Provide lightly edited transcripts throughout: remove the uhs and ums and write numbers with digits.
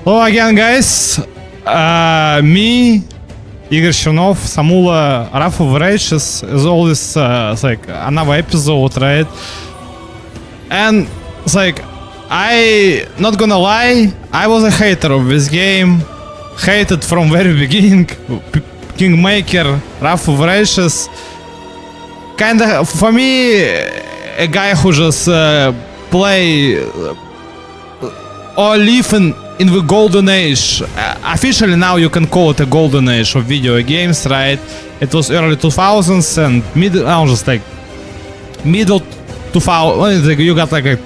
Hello again, guys. Me, Igor Chernov, Somulo, Wrath of Rages is always it's like another episode, right? And it's like, not gonna lie, I was a hater of this game. Hated from very beginning. Kingmaker, Wrath of Rages. Kinda, for me, a guy who just play or live in the golden age. Officially now you can call it a golden age of video games, right? It was early 2000s and middle 2000. You got like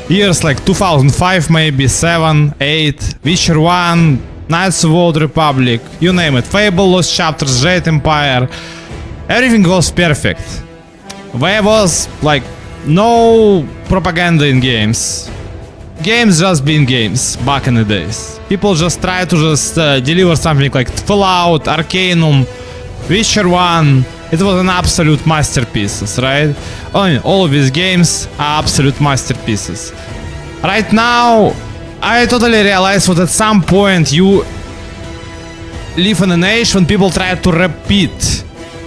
years like 2005, maybe 7, 8, Witcher 1, Knights of the Old Republic, you name it. Fable, Lost Chapters, Jade Empire. Everything was perfect. There was like no propaganda in games. Games just being games back in the days. People just try to just deliver something like Fallout, Arcanum, Witcher 1. It was an absolute masterpieces, right? All of these games are absolute masterpieces. Right now, I totally realize that at some point you live in an age when people try to repeat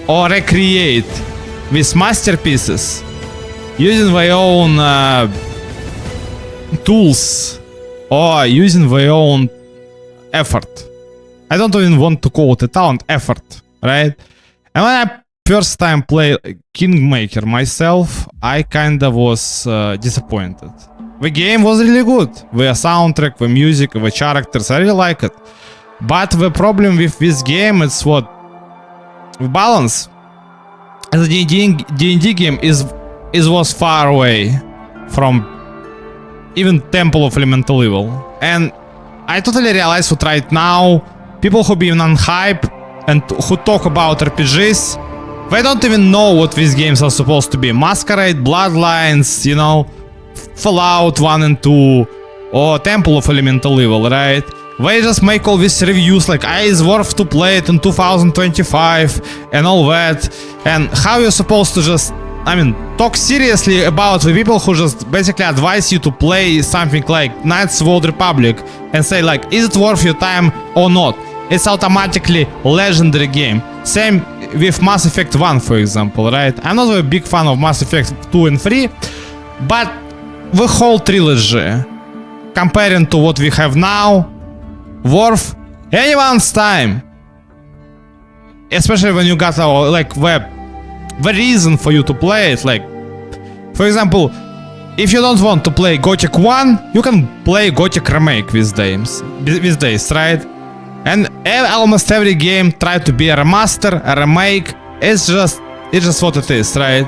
or recreate these masterpieces using their own tools or using their own effort. I don't even want to call it a talent, effort, right? And when I first time play Kingmaker myself, I kinda was disappointed. The game was really good. The soundtrack, the music, the characters, I really like it. But the problem with this game is the balance. The D&D game was far away from even Temple of Elemental Evil. And I totally realize that right now, people who be on hype and who talk about RPGs, they don't even know what these games are supposed to be. Masquerade, Bloodlines, you know, Fallout 1 and 2, or Temple of Elemental Evil, right? They just make all these reviews like, it's worth to play it in 2025 and all that. And how you're supposed to just, talk seriously about the people who just basically advise you to play something like Knights of the Old Republic and say like, is it worth your time or not? It's automatically legendary game. Same with Mass Effect 1, for example, right? I'm not a big fan of Mass Effect 2 and 3, but the whole trilogy, comparing to what we have now, worth anyone's time. Especially when you got like the reason for you to play it. Like, for example, if you don't want to play Gothic 1, you can play Gothic Remake these days, right? And almost every game try to be a remaster, a remake. It's just what it is, right?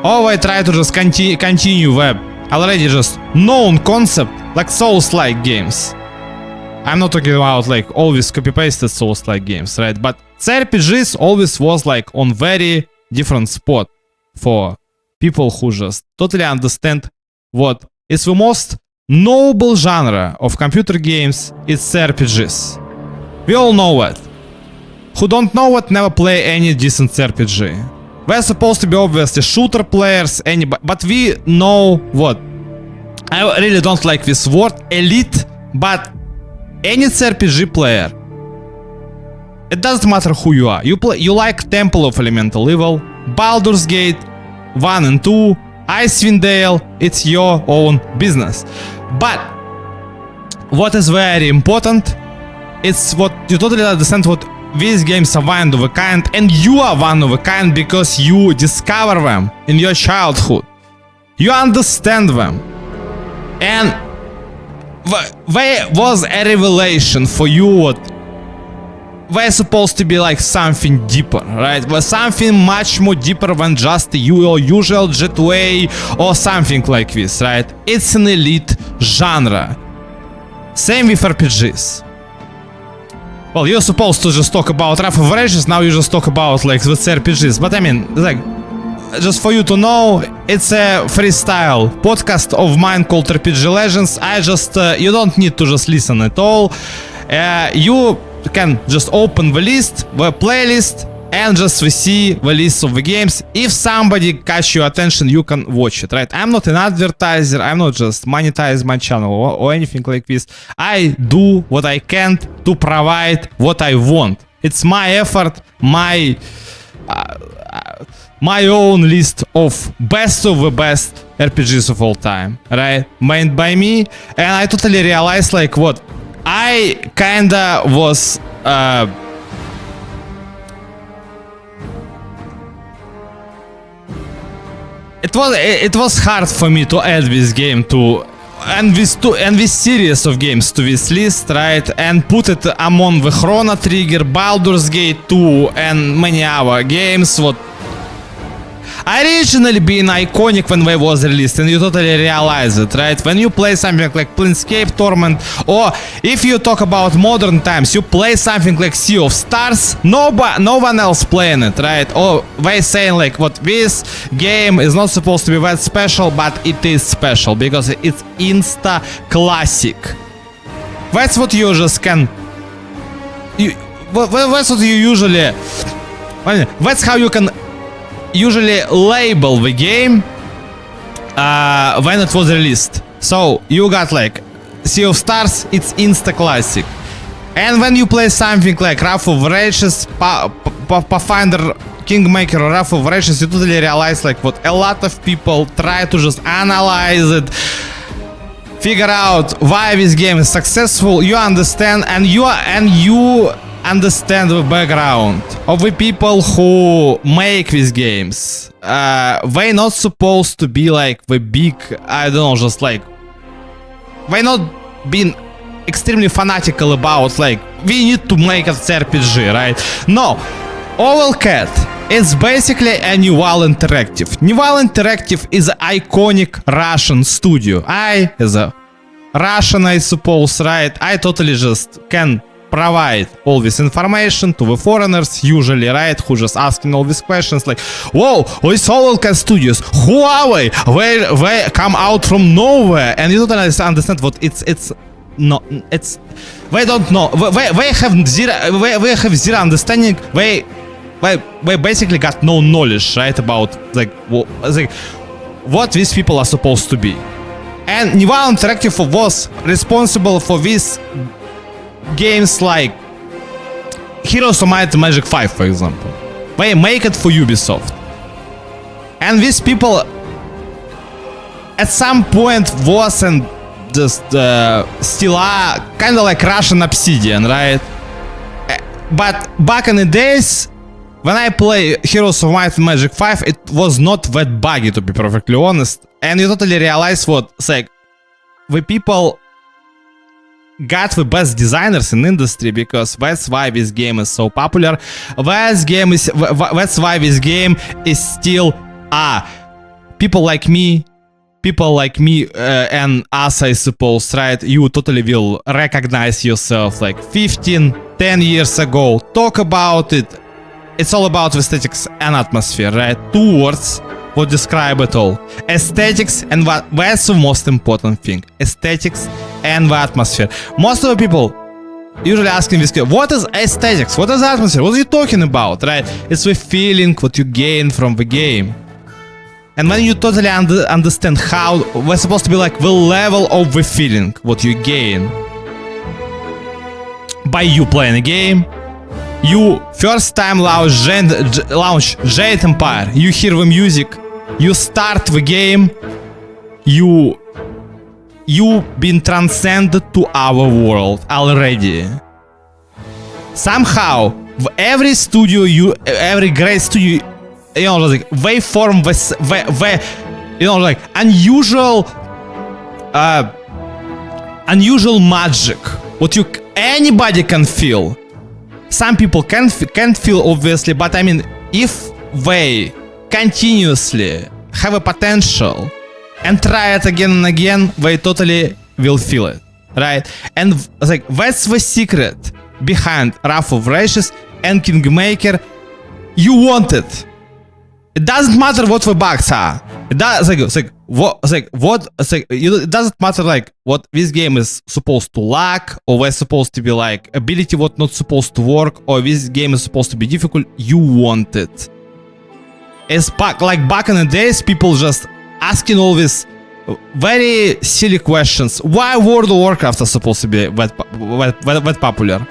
Or they try to just continue the already just known concept, like Souls-like games. I'm not talking about like always copy-pasted Souls-like games, right? But JRPGs always was like on very different spot for people who just totally understand what is the most noble genre of computer games. It's RPGs. We all know it. Who don't know it never play any decent RPG. We're supposed to be obviously shooter players, but we know what. I really don't like this word, elite, but any RPG player, it doesn't matter who you are. You like Temple of Elemental Evil, Baldur's Gate 1 and 2, Icewind Dale, it's your own business. But what is very important, it's what you totally understand what these games are one of a kind, and you are one of a kind because you discover them in your childhood. You understand them. And there was a revelation for you what they're supposed to be like something deeper, right? But something much more deeper than just your usual G2A or something like this, right? It's an elite genre. Same with RPGs. Well, you're supposed to just talk about Wrath of Rages, now you just talk about like with RPGs. But like, just for you to know, it's a freestyle podcast of mine called RPG Legends. You don't need to just listen at all. You can just open the list, the playlist, and just we see the list of the games. If somebody catch your attention, you can watch it, right? I'm not an advertiser, I'm not just monetize my channel or anything like this. I do what I can to provide what I want. It's my effort, my own list of the best RPGs of all time, right? Made by me, and I totally realized like what I kinda was it was hard for me to add this game to and this series of games to this list, right? And put it among the Chrono Trigger, Baldur's Gate 2 and many other games what originally being iconic when they was released, and you totally realize it, right? When you play something like Planescape Torment, or if you talk about modern times, you play something like Sea of Stars, no one else playing it, right? Or they saying like what this game is not supposed to be that special, but it is special because it's insta classic. That's what you just can. That's what you usually. That's how you can usually label the game when it was released. So you got like Sea of Stars, it's insta classic. And when you play something like Wrath of Riches, Pathfinder, Kingmaker or Wrath of Riches, you totally realize like what a lot of people try to just analyze it, figure out why this game is successful. You understand, and you understand the background of the people who make these games. They not supposed to be like the big, I don't know, just like they not being extremely fanatical about like we need to make a RPG, right? No, Owl Cat is basically a Nival Interactive. Nival Interactive is an iconic Russian studio. I, as a Russian, I suppose, right? I totally just can provide all this information to the foreigners, usually, right, who just asking all these questions like, whoa, it's Owl Studios, who are they? They come out from nowhere, and you don't understand what it's no, it's they don't know, they have zero understanding, they basically got no knowledge, right, about like what these people are supposed to be. And Nival Interactive was responsible for this games like Heroes of Might and Magic 5, for example. They make it for Ubisoft. And these people at some point wasn't just still are kind of like Russian Obsidian, right? But back in the days, when I play Heroes of Might and Magic 5, it was not that buggy, to be perfectly honest. And you totally realize what, it's like, the people got the best designers in the industry, because that's why this game is so popular. That's why this game is still people like me and us, I suppose, right? You totally will recognize yourself like 10 years ago. Talk about it. It's all about aesthetics and atmosphere, right? Two words would describe it all. Aesthetics, and that's the most important thing. Aesthetics and the atmosphere. Most of the people usually asking this question, what is aesthetics? What is atmosphere? What are you talking about, right? It's the feeling what you gain from the game. And when you totally understand how we're supposed to be like the level of the feeling what you gain by you playing a game. You first time launch Jade Empire, you hear the music, you start the game, you been transcended to our world already. Somehow, every studio, every great studio, you know, like they form this, you know, like unusual magic. What anybody can feel. Some people can't feel, obviously, but I mean, if they continuously have a potential and try it again and again, they totally will feel it, right? And like that's the secret behind Wrath of Riches and Kingmaker. You want it. It doesn't matter what the bugs are. It does, like it doesn't matter like what this game is supposed to lack, or what's supposed to be like ability what not supposed to work, or this game is supposed to be difficult. You want it. It's like back in the days, people just asking all these very silly questions. Why World of Warcraft is supposed to be that popular?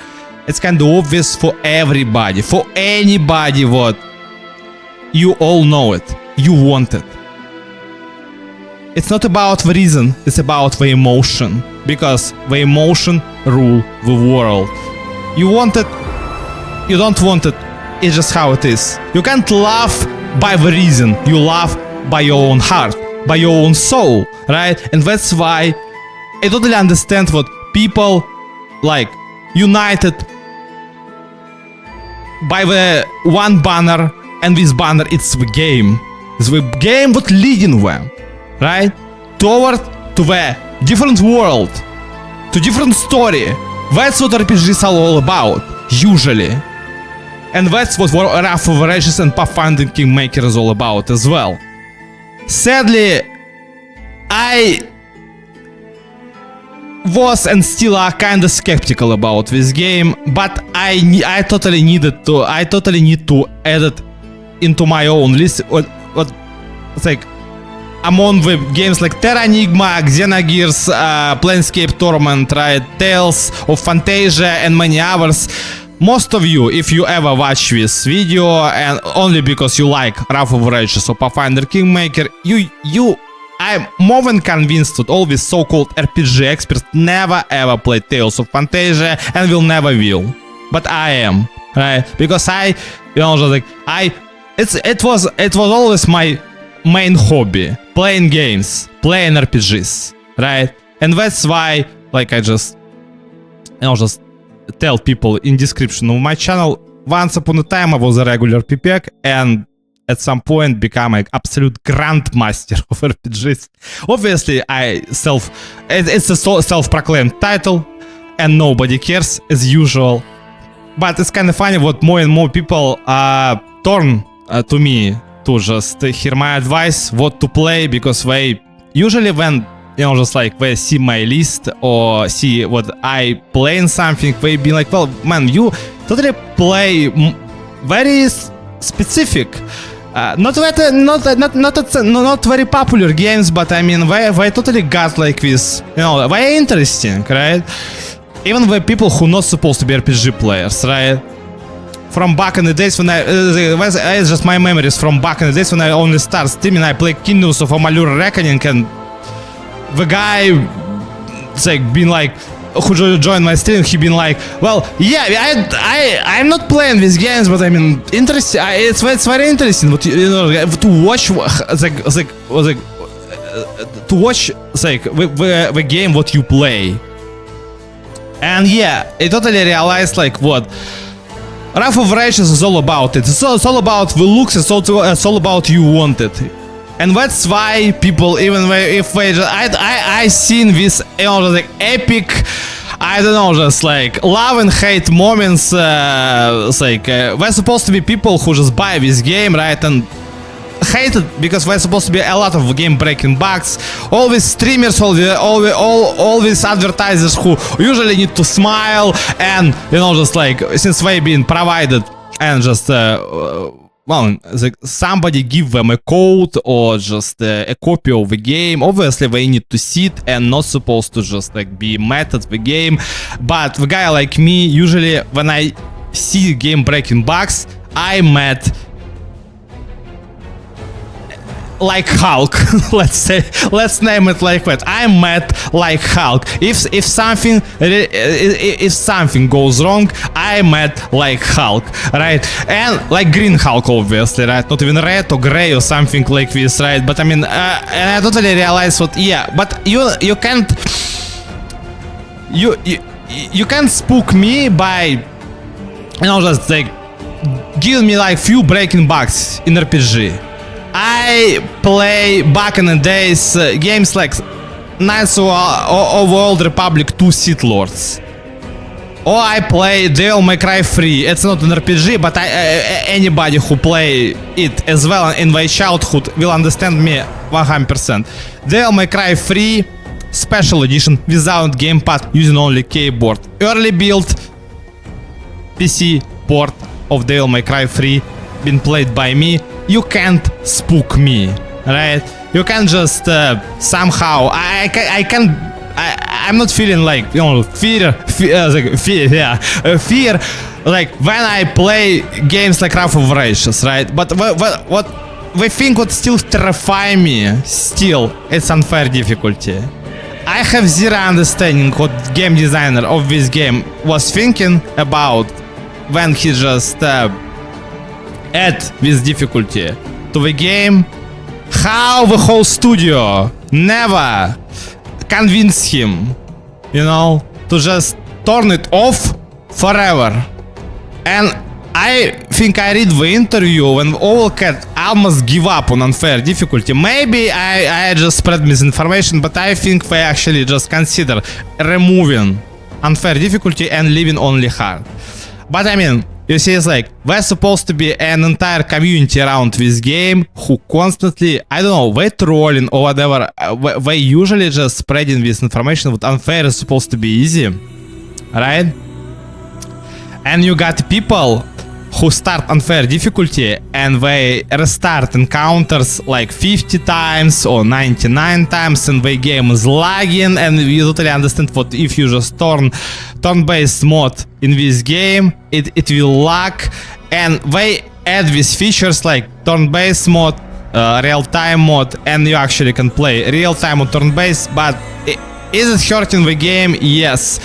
It's kind of obvious for everybody, for anybody. What you all know it, you want it. It's not about the reason, it's about the emotion, because the emotion rule the world. You want it, you don't want it, it's just how it is. You can't love by the reason, you love by your own heart, by your own soul, right? And that's why I totally understand what people like united by the one banner, and this banner it's the game. It's the game what leading them, right? Toward to the different world, to different story. That's what RPGs are all about, usually. And that's what Wrath of the Righteous and Pathfinder Kingmaker is all about as well. Sadly, I was and still are kinda skeptical about this game, but I totally need to add it into my own list. It's like among the games like Terra Enigma, Xenogears, Planescape Torment, right, Tales of Fantasia, and many others. Most of you, if you ever watch this video, and only because you like Wrath of the Righteous or Pathfinder Kingmaker, I'm more than convinced that all these so-called RPG experts never ever played Tales of Fantasia and will never will. But I am, right? Because it was always my main hobby, playing games, playing RPGs, right? And that's why, like, I just tell people in description of my channel, once upon a time I was a regular PPEC and at some point become an absolute grandmaster of RPGs. Obviously, it's a self-proclaimed title and nobody cares as usual. But it's kind of funny what more and more people turn to me to just hear my advice what to play, because they usually when they see my list or see what I play in something, they be like, well, man, you totally play very specific, not very popular games, but I mean they totally got like this, very interesting, right? Even the people who not supposed to be RPG players, right? From back in the days when it's just my memories from back in the days when I only started streaming, I played Kingdoms of Amalur Reckoning, and the guy, it's like, been like, who joined my stream, he been like, well, yeah, I'm not playing these games, but I mean, interesting. It's very interesting, but to watch, the game what you play. And yeah, I totally realized like what Wrath of Righteous is all about. It's all about the looks. It's all about you want it. And that's why people, even if they just, I seen this, like epic, I don't know, just like love and hate moments. It's like we're supposed to be people who just buy this game, right, and hate it because there's supposed to be a lot of game breaking bugs. All these streamers, all these advertisers who usually need to smile and just like since they've been provided and just well, like somebody give them a code or just a copy of the game. Obviously, they need to see it and not supposed to just like be mad at the game. But the guy like me, usually when I see game breaking bugs, I'm mad like Hulk. let's name it like that. I'm mad like Hulk. If something goes wrong, I'm mad like Hulk, right? And like Green Hulk, obviously, right? Not even red or gray or something like this, right? But I mean, and I totally realize what, yeah. But you can't you can't spook me by just like give me like few breaking bugs in RPG. I play back in the days games like Knights of the Old Republic 2 Sith Lords. or I play Devil May Cry 3. It's not an RPG, but anybody who play it as well in their childhood will understand me 100%. Devil May Cry 3 Special Edition without gamepad, using only keyboard. Early build PC port of Devil May Cry 3 been played by me. You can't spook me, right? You can just somehow I'm not feeling like, you know, fear like when I play games like Wrath of Righteous, right? But what the thing what still terrify me still, it's unfair difficulty. I have zero understanding what game designer of this game was thinking about when he just add this difficulty to the game. How the whole studio never convince him, you know, to just turn it off forever. And I think I read the interview when all cat almost give up on unfair difficulty. Maybe I just spread misinformation, but I think they actually just consider removing unfair difficulty and leaving only hard. But I mean, you see, it's like, there's supposed to be an entire community around this game who constantly, I don't know, they trolling or whatever, they usually just spreading this information that unfair is supposed to be easy, right? And you got people who start unfair difficulty and they restart encounters like 50 times or 99 times and the game is lagging, and you totally understand what if you just turn-based mode in this game, it will lag, and they add these features like turn-based mode, real-time mode, and you actually can play real-time or turn-based, but is it hurting the game? Yes.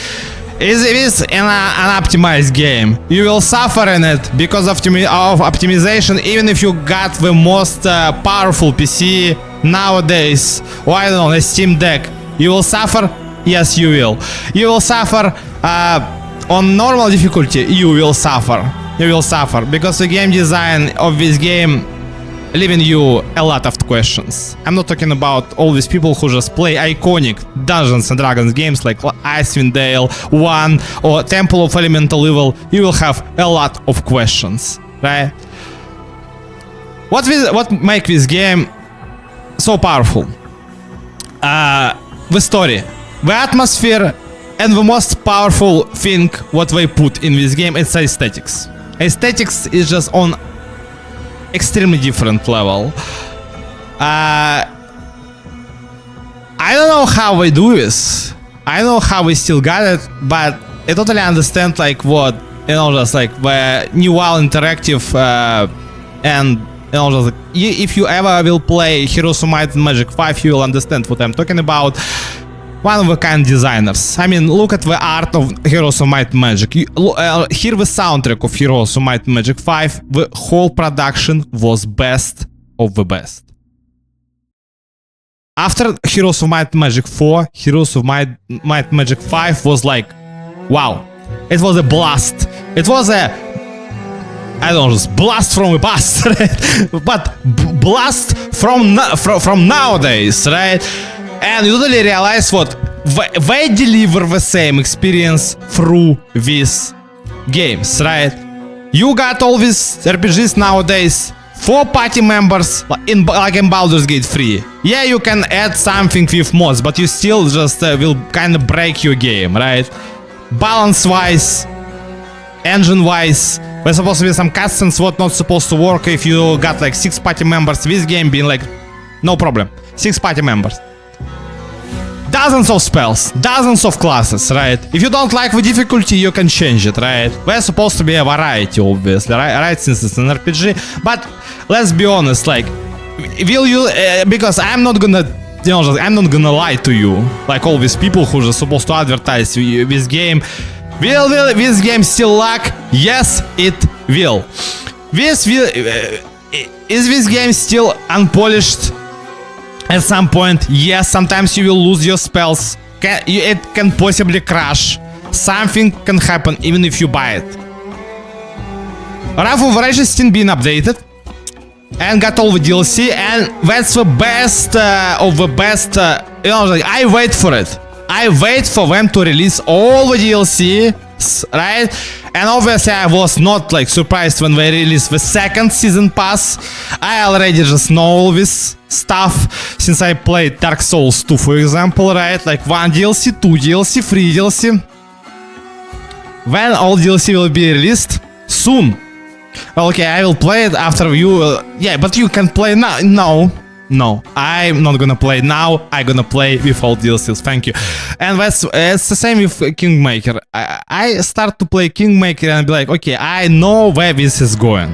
Is it an unoptimized game? You will suffer in it because of optimization, even if you got the most powerful PC nowadays, or I don't know, a Steam Deck. You will suffer? Yes, you will. You will suffer on normal difficulty. You will suffer. You will suffer because the game design of this game leaving you a lot of questions. I'm not talking about all these people who just play iconic Dungeons and Dragons games like Icewind Dale 1 or Temple of Elemental Evil. You will have a lot of questions, right? What make this game so powerful? The story, the atmosphere, and the most powerful thing what they put in this game is aesthetics. Aesthetics is just on extremely different level. I don't know how we do this. I don't know how we still got it, but I totally understand like what, you know, just like the new WoW interactive and you know, just like, if you ever will play Heroes of Might and Magic 5, you will understand what I'm talking about. One of a kind designers. I mean, look at the art of Heroes of Might and Magic. Hear the soundtrack of Heroes of Might and Magic 5. The whole production was best of the best. After Heroes of Might and Magic 4, Heroes of Might and Magic 5 was like, wow. It was a blast. It was a, I don't know, just blast from the past, right? But blast from nowadays, right? And you totally realize what they deliver the same experience through these games, right? You got all these RPGs nowadays, 4 party members like in Baldur's Gate 3. Yeah, you can add something with mods, but you still just will kind of break your game, right? Balance-wise, engine-wise, there's supposed to be some cutscenes what not supposed to work if you got like 6 party members. This game being like, no problem, 6 party members. Dozens of spells, dozens of classes, right? If you don't like the difficulty, you can change it, right? There's supposed to be a variety, obviously, right? Since it's an RPG. But let's be honest, like, will you? Because I'm not gonna, you know, I'm not gonna lie to you, like all these people who are supposed to advertise this game. Will this game still lag? Yes, it will. Is this game still unpolished? At some point, yes, sometimes you will lose your spells. It can possibly crash. Something can happen even if you buy it. Wrath of Righteous still being updated and got all the DLC, and that's the best of the best. You know, like, I wait for it. I wait for them to release all the DLC pass, right? And obviously I was not like surprised when they released the second season pass. I already just know all this stuff since I played Dark Souls 2, for example, right? Like 1 DLC, 2 DLC, 3 DLC. When all DLC will be released? Soon. Okay, I will play it after you. Yeah, but you can play now. No, I'm not gonna play now. I'm gonna play with all DLCs. Thank you. And it's the same with Kingmaker. I start to play Kingmaker and be like, okay, I know where this is going.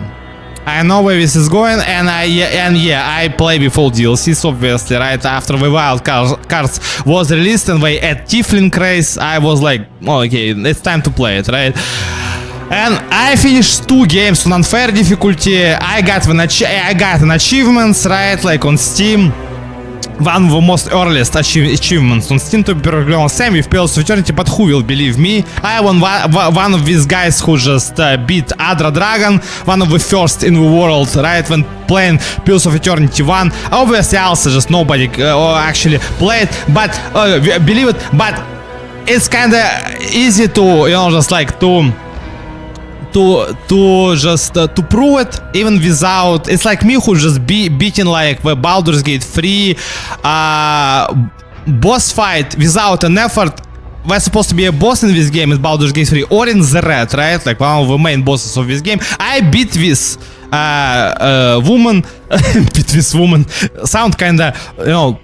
I know where this is going, and I play with all DLCs, obviously, right after the wild cards was released and they add Tiefling race. I was like, oh, okay, it's time to play it, right? And I finished 2 games on unfair difficulty. I got an achievements, right, like on Steam. One of the most earliest achievements on Steam, to be perfectly honest, same with Pillars of Eternity, but who will believe me? I won one of these guys who just beat Adra Dragon, one of the first in the world, right, when playing Pillars of Eternity 1. Obviously also just nobody actually played, but believe it, but it's kinda easy to, you know, just like to prove it even without. It's like me who just beating like the Baldur's Gate 3 boss fight without an effort. There's supposed to be a boss in this game in Baldur's Gate 3 or in the Red, right? Like one of the main bosses of this game. I beat this woman. Beat this woman. Sound kinda, you know,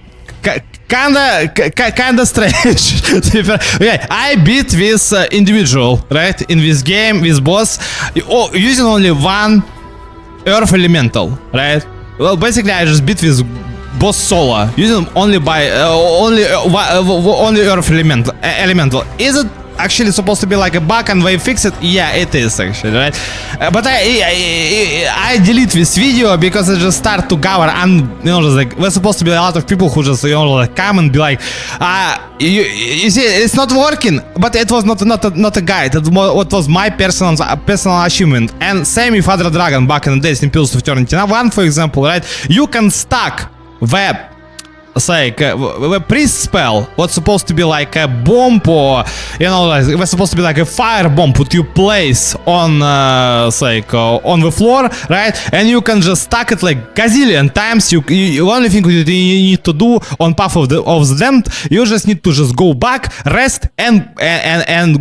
kinda strange. Yeah, I beat this individual, right, in this game, this boss, using only 1 earth elemental, right? Well, basically I just beat this boss solo, using only only earth elemental. Is it actually supposed to be like a bug and they fix it? Yeah, it is actually, right? But I delete this video because I just start to gather, and you know, just like there's supposed to be a lot of people who just, you know, like come and be like, you see, it's not working. But it was not a guide. It was my personal achievement. And same with Adra Dragon back in the days in Pillars of Eternity. Now, one, for example, right, you can stack the like the priest spell, what's supposed to be like a bomb, or you know, like it was supposed to be like a fire bomb that you place on on the floor, right? And you can just stack it like gazillion times. You only thing you need to do on Path of the Damned, you just need to just go back, rest, and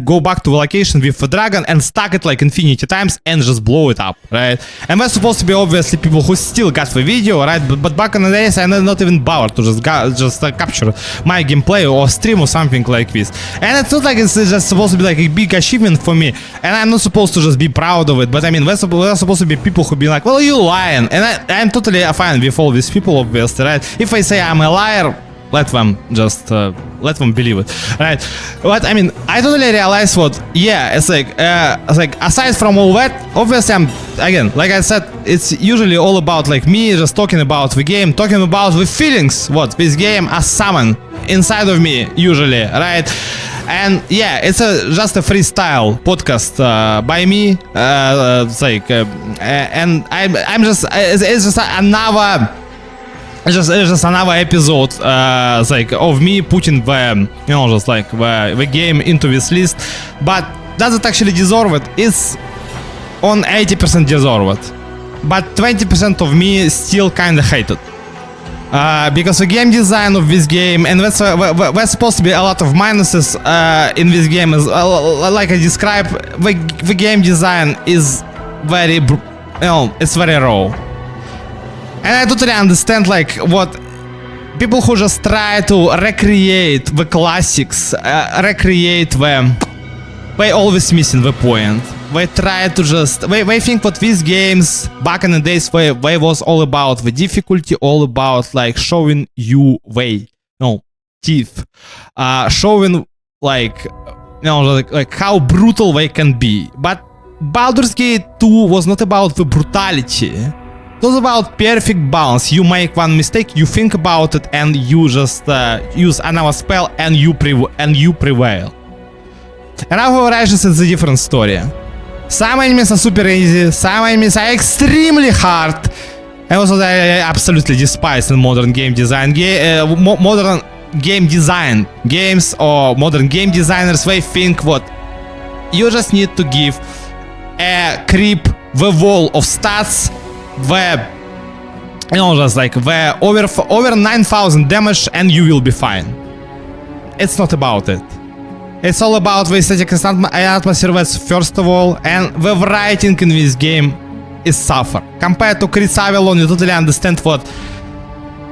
go back to the location with the dragon and stack it like infinity times and just blow it up, right? And there's supposed to be obviously people who still got the video, right? But back in the days I not even bothered to just capture my gameplay or stream or something like this. And it's not like it's just supposed to be like a big achievement for me, and I'm not supposed to just be proud of it. But I mean, there's supposed to be people who be like, well, you lying, and I'm totally fine with all these people, obviously, right? If I say I'm a liar, let them just let them believe it, right? But I mean, I totally realize what, yeah, it's like aside from all that, obviously I'm, again, like I said, it's usually all about like me just talking about the game, talking about the feelings what this game has summoned inside of me usually, right? And yeah, it's just a freestyle podcast by me. It's like and I'm just, it's just another. It's just another episode, like of me putting the, you know, just like the game into this list. But does it actually deserve it? It's on 80% deserve it, but 20% of me still kinda hate it. Because the game design of this game, and that's supposed to be a lot of minuses in this game, is like I described, the game design is very, you know, it's very raw. And I totally understand like what people who just try to recreate the classics, recreate them, they always missing the point. They try to just, they think what these games back in the days they was all about the difficulty, all about like showing you teeth, showing like, you know, like how brutal they can be. But Baldur's Gate 2 was not about the brutality. It was about perfect balance. You make one mistake, you think about it, and you just use another spell, and you prevail. And now Horizons is a different story. Some enemies are super easy, some enemies are extremely hard. And also I absolutely despise in modern game design. Modern game design games or modern game designers, they think what You just need to give a creep the wall of stats, the just like the over 9,000 damage, and you will be fine. It's not about it. It's all about the aesthetic atmosphere, that's first of all, and the writing in this game is suffer. Compared to Chris Avalon, you totally understand what.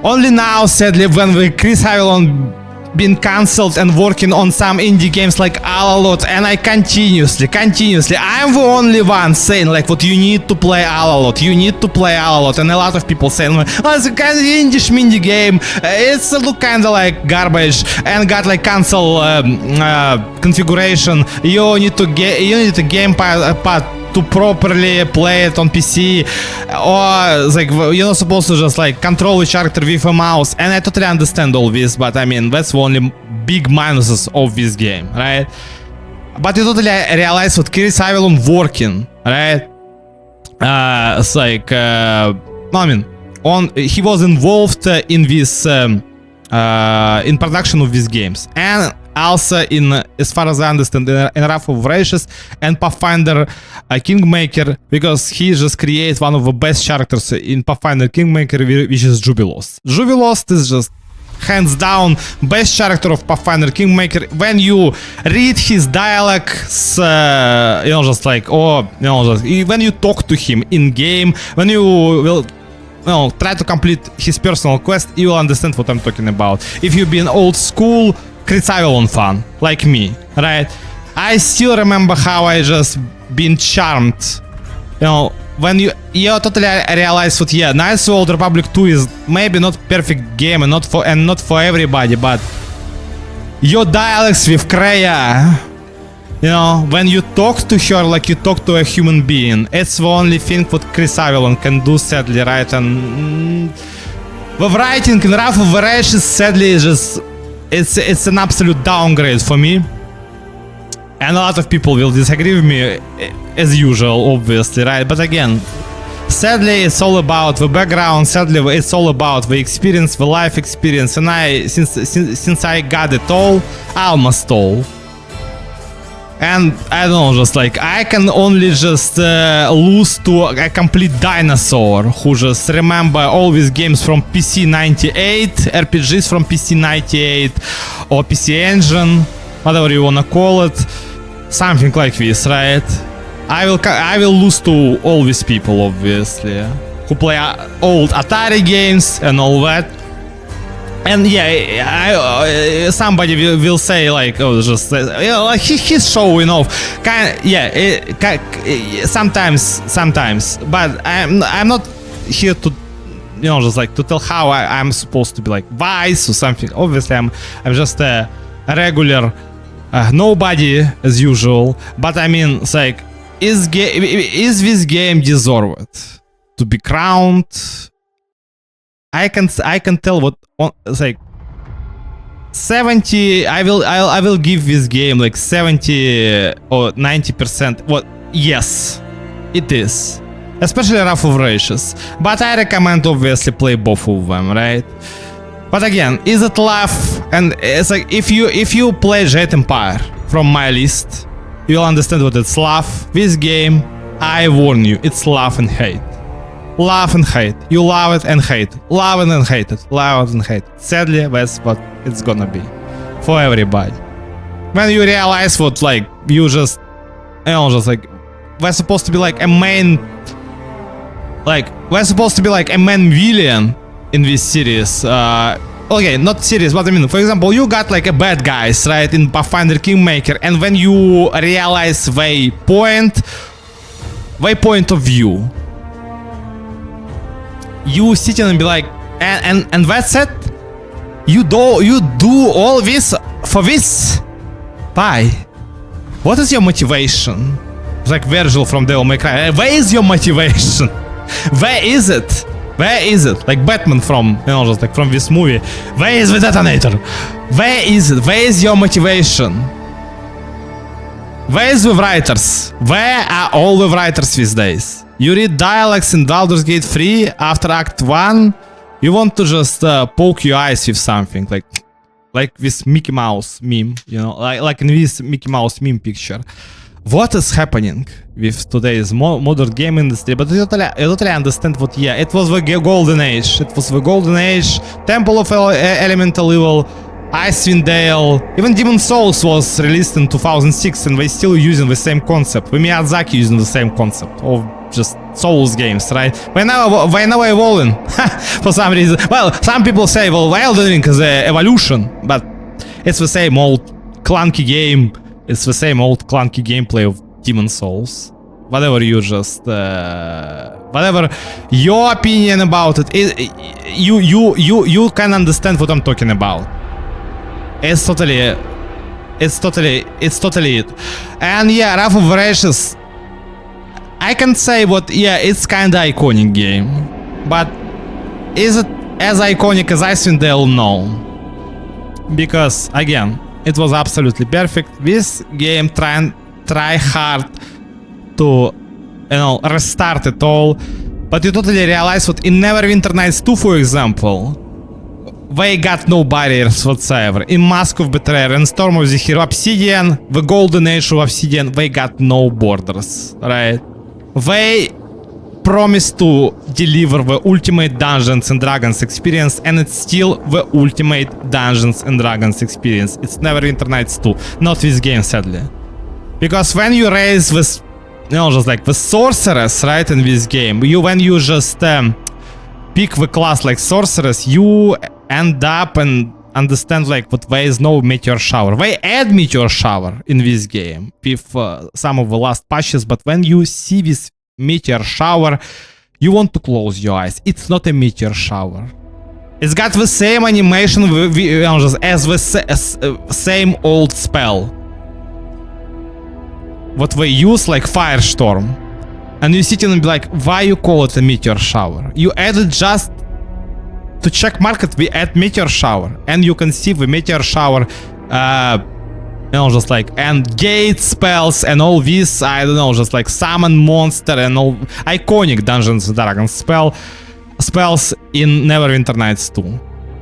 Only now, sadly, when the Chris Avalon been cancelled and working on some indie games like Alalot, and I continuously, I'm the only one saying like what you need to play Alalot, and a lot of people saying, oh, it's a kind of indie game, it's look kinda like garbage, and got like cancel configuration, you need to gamepad to properly play it on PC, or like you're not supposed to just like control each character with a mouse, and I totally understand all this, but I mean that's the only big minuses of this game, right? But you totally realize what Chris Avalon working, right? It's like I mean, he was involved in this in production of these games, and also in, as far as I understand, in Wrath of Righteous and Pathfinder Kingmaker, because he just creates one of the best characters in Pathfinder Kingmaker, which is Jubilost. Jubilost is just hands down best character of Pathfinder Kingmaker. When you read his dialogue, just like, or just when you talk to him in game, when you will try to complete his personal quest, you will understand what I'm talking about. If you've been old school Chris Avalon fan, like me, right? I still remember how I just been charmed, when you totally realize what, yeah, Knights of the Old Republic 2 is maybe not perfect game and not for everybody, but your dialogues with Kreia, when you talk to her like you talk to a human being, it's the only thing what Chris Avalon can do, sadly, right? And the writing in Wrath of Righteous, sadly, is just it's an absolute downgrade for me, and a lot of people will disagree with me as usual, obviously, right? But again, sadly, it's all about the background. Sadly, it's all about the experience, the life experience, and since I got it all, almost all. And I don't know, just like I can only just lose to a complete dinosaur who just remember all these games from PC 98, RPGs from PC 98 or PC Engine, whatever you wanna call it, something like this, right? I will lose to all these people, obviously, who play old Atari games and all that. And yeah, somebody will say like, oh, just his showing off, sometimes. But I'm not here to, just like to tell how I'm supposed to be like wise or something. Obviously, I'm just a regular nobody as usual. But I mean, it's like, is this game deserved to be crowned? I can tell what it's like 70. I will give this game like 70 or 90%. What? Yes, it is, especially Wrath of Righteous. But I recommend obviously play both of them, right? But again, is it love? And it's like if you play Jet Empire from my list, you'll understand what it's love. This game, I warn you, it's love and hate. Love and hate. You love it and hate it. Love it and hate it. Love it and hate it. Sadly, that's what it's gonna be for everybody. When you realize what, like, you just like, we're supposed to be like a main, we're supposed to be like a main villain in this series. Okay, not series, but I mean, for example, you got like a bad guys, right, in Pathfinder Kingmaker, and when you realize their point of view, you sitting and be like, and that's it? You do all this for this? Why? What is your motivation? It's like Virgil from Devil May Cry. Where is your motivation? Where is it? Where is it? Like Batman from, just like from this movie. Where is the detonator? Where is it? Where is your motivation? Where is the writers? Where are all the writers these days? You read dialogues in Baldur's Gate 3 after Act 1, you want to just poke your eyes with something, like this Mickey Mouse meme, like in this Mickey Mouse meme picture. what is happening with today's modern game industry, but I totally understand what, yeah, it was the golden age. It was the golden age, Temple of Elemental Evil, Icewind Dale, even Demon Souls was released in 2006 and they still using the same concept. The Miyazaki using the same concept of just Souls games, right? They now evolving for some reason. Well, some people say, well, Elden Ring is an evolution, but it's the same old clunky game. It's the same old clunky gameplay of Demon Souls. Whatever you just, whatever your opinion about it, you can understand what I'm talking about. It's totally it. And yeah, Wrath of Righteous, I can say what, yeah, it's kinda iconic game, but is it as iconic as Icewind Dale? No. Because, again, it was absolutely perfect. This game try hard to, restart it all, but you totally realize what in Neverwinter Nights 2, for example, they got no barriers whatsoever. In Mask of Betrayer and Storm of the Hero, Obsidian, the golden age of Obsidian, they got no borders, right? They promised to deliver the ultimate Dungeons and Dragons experience, and it's still the ultimate Dungeons and Dragons experience. It's Neverwinter Nights 2, not this game, sadly. Because when you raise this, just like the sorceress, right, in this game, when you just pick the class like sorceress, you end up and understand like what there is no meteor shower. They add meteor shower in this game with some of the last patches, but when you see this meteor shower, you want to close your eyes. It's not a meteor shower. It's got the same animation as the same old spell. What they use like Firestorm. And you sit and be like, why you call it a meteor shower? You added just to check market, we add meteor shower, and you can see the meteor shower, just like, and gate spells and all this, I don't know, just like summon monster and all iconic Dungeons and Dragons spells in Neverwinter Nights 2.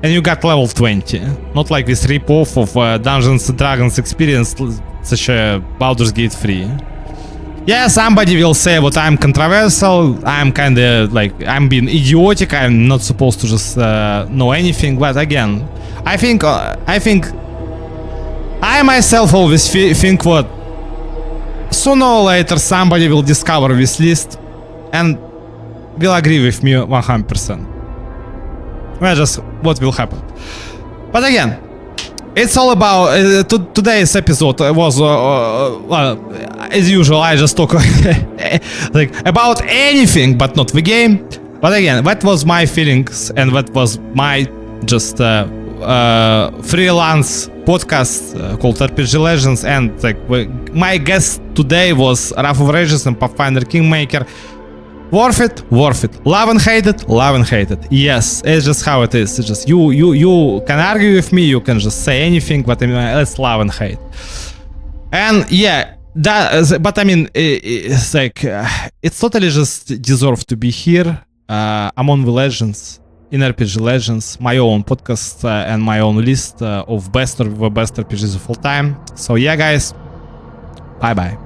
And you got level 20, not like this rip-off of Dungeons and Dragons experience, such a Baldur's Gate 3. Yeah, somebody will say what I'm controversial, I'm kinda like, I'm being idiotic, I'm not supposed to just know anything, but again, I think I myself always think what sooner or later somebody will discover this list and will agree with me 100%. Well, just what will happen. But again, it's all about today's episode was as usual I just talk like about anything but not the game. But again, that was my feelings and that was my just freelance podcast called RPG Legends, and like my guest today was Wrath of Righteous and Pathfinder Kingmaker. Worth it, worth it. Love and hate it, love and hate it. Yes, it's just how it is. It's just you can argue with me, you can just say anything, but I mean, let's love and hate. And yeah, but I mean, it's like it's totally just deserved to be here among the legends in RPG Legends, my own podcast and my own list of the best RPGs of all time. So yeah, guys, bye bye.